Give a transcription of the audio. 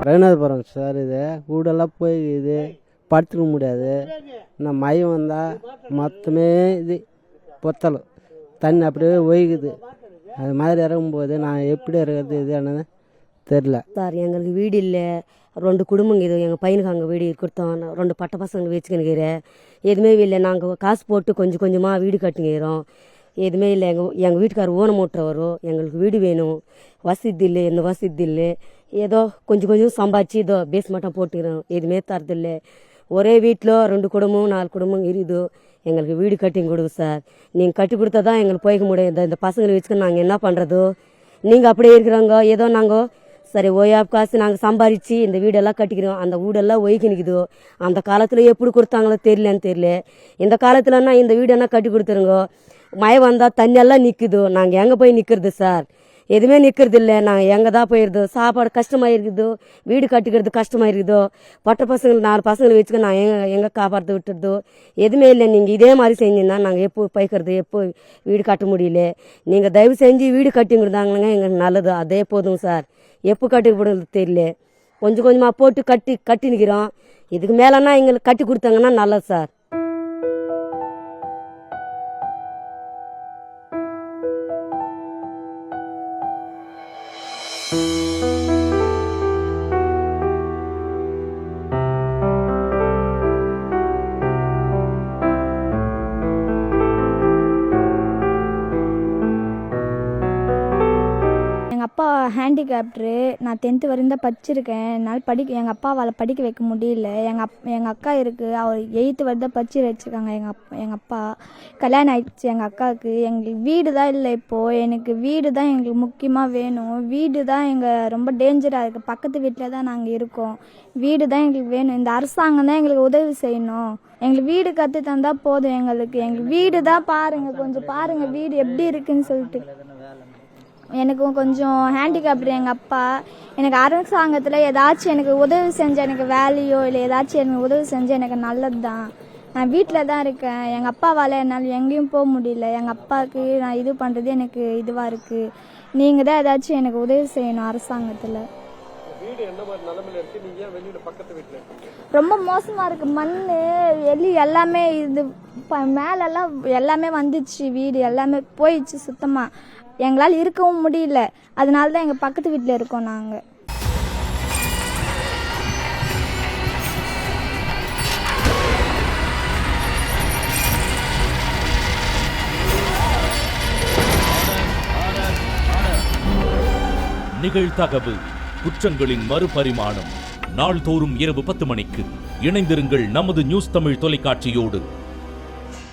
ரெய்னாதபுரம் sir. இது வீடெல்லாம் போய்க்குது, படுத்துக்க முடியாது. இன்னும் மழை வந்தால் மொத்தமே இது பொத்தலும் தண்ணி அப்படியே ஒய்க்குது. அது மாதிரி இறங்கும்போது நான் எப்படி இருக்கிறது இது என்னன்னு தெரில சார். எங்களுக்கு வீடு இல்லை, 2 குடும்பங்க இது. எங்கள் பையனுக்கு அங்கே வீடு கொடுத்தோம், 2 பட்ட பசங்களை வச்சுக்கினுக்கிறேன். எதுவுமே இல்லை. நாங்கள் காசு போட்டு கொஞ்சம் கொஞ்சமாக வீடு கட்டினுக்கிறோம். எதுவுமே இல்லை. எங்கள் வீட்டுக்காரர் ஊனம் ஓட்டுறவரும் எங்களுக்கு வீடு வேணும். வசதி இல்லை, எந்த வசதி இல்லை. ஏதோ கொஞ்சம் கொஞ்சம் சம்பாதிச்சு ஏதோ பேஸ் மட்டும் போட்டுக்கிறோம். எதுவுமே தரதில்லை. ஒரே வீட்டில் 2 குடும்பம் 4 குடும்பம் இருக்குது. எங்களுக்கு வீடு கட்டி கொடுங்க சார். நீங்கள் கட்டி கொடுத்தா தான் எங்களுக்கு போய்க்க முடியும். இந்த பசங்களை வச்சுக்க நாங்கள் என்ன பண்ணுறதோ. நீங்கள் அப்படியே இருக்கிறாங்க. ஏதோ நாங்கள் சரி ஓயா காசு நாங்கள் சம்பாதிச்சு இந்த வீடெல்லாம் கட்டிக்கிறோம். அந்த வீடெல்லாம் ஒய்க்கு நிற்குதோ. அந்த காலத்தில் எப்படி கொடுத்தாங்களோ தெரியல. இந்த காலத்துலன்னா இந்த வீடெல்லாம் கட்டி கொடுத்துருங்க. மழை வந்தால் தண்ணியெல்லாம் நிற்குதோ. நாங்கள் எங்கே போய் நிற்கிறது சார்? எதுவுமே நிற்கிறது இல்லை. நாங்கள் எங்கே தான் போயிருதோ. சாப்பாடு கஷ்டமாக இருக்குதோ, வீடு கட்டிக்கிறது கஷ்டமாக இருக்குதோ. பட்ட பசங்களை 4 பசங்களை வச்சுக்க நான் எங்கே காப்பாற்ற விட்டுறதோ. எதுவுமே இல்லை. நீங்கள் இதே மாதிரி செஞ்சீங்கன்னா நாங்கள் எப்போ பைக்கிறது, எப்போ வீடு கட்ட முடியல. நீங்கள் தயவு செஞ்சு வீடு கட்டி கொடுத்தாங்கன்னா எங்களுக்கு நல்லது. அதே போதும் சார். எப்போ கட்டி போடுறது தெரியல. கொஞ்சம் கொஞ்சமாக போட்டு கட்டி நிற்கிறோம். இதுக்கு மேலேன்னா எங்களுக்கு கட்டி கொடுத்தாங்கன்னா நல்லது சார். எங்கள் அப்பா ஹேண்டிகேப்டரு. நான் 10th வரையும் தான் படிச்சிருக்கேன். என்னால் எங்கள் அப்பாவால் படிக்க வைக்க முடியல. எங்கள் அக்கா இருக்குது, அவர் 8th வரை தான் படிச்சு வச்சுருக்காங்க. எங்கள் அப்பா கல்யாணம் ஆயிடுச்சு. எங்கள் அக்காவுக்கு எங்களுக்கு வீடு தான் இல்லை. இப்போது எனக்கு வீடு தான் எங்களுக்கு முக்கியமாக வேணும். வீடு தான் எங்கள் ரொம்ப டேஞ்சராக இருக்குது. பக்கத்து வீட்டில் தான் நாங்கள் இருக்கோம். வீடு தான் எங்களுக்கு வேணும். இந்த அரசாங்கம் தான் எங்களுக்கு உதவி செய்யணும். எங்களுக்கு வீடு கற்று தந்தால் போதும். எங்களுக்கு வீடு தான் பாருங்கள், கொஞ்சம் பாருங்கள் வீடு எப்படி இருக்குன்னு சொல்லிட்டு. எனக்கு கொஞ்சம் ஹேண்டிகேப்டு எங்கள் அப்பா. எனக்கு அரசாங்கத்தில் ஏதாச்சும் எனக்கு உதவி செஞ்ச, எனக்கு வேலையோ இல்லை ஏதாச்சும் எனக்கு உதவி செஞ்சு எனக்கு நல்லது தான். நான் வீட்டில் தான் இருக்கேன். எங்கள் அப்பாவால் என்னால் எங்கேயும் போக முடியல. எங்கள் அப்பாவுக்கு நான் இது பண்ணுறது எனக்கு இதுவாக இருக்குது. நீங்கள் தான் ஏதாச்சும் எனக்கு உதவி செய்யணும் அரசாங்கத்தில். ரொம்ப மோசமாக இருக்குது. மண் எலி எல்லாமே இது மேலெல்லாம் எல்லாமே வந்துச்சு. வீடு எல்லாமே போயிடுச்சு சுத்தமாக. எங்களால் இருக்கவும் முடியல. அதனால தான் எங்கள் பக்கத்து வீட்டில் இருக்கோம் நாங்கள். நிகழ்தகவு குற்றங்களின் மறுபரிமாணம். நாள்தோறும் இரவு 10 மணிக்கு இணைந்திருங்கள் நமது நியூஸ் தமிழ் தொலைக்காட்சியோடு.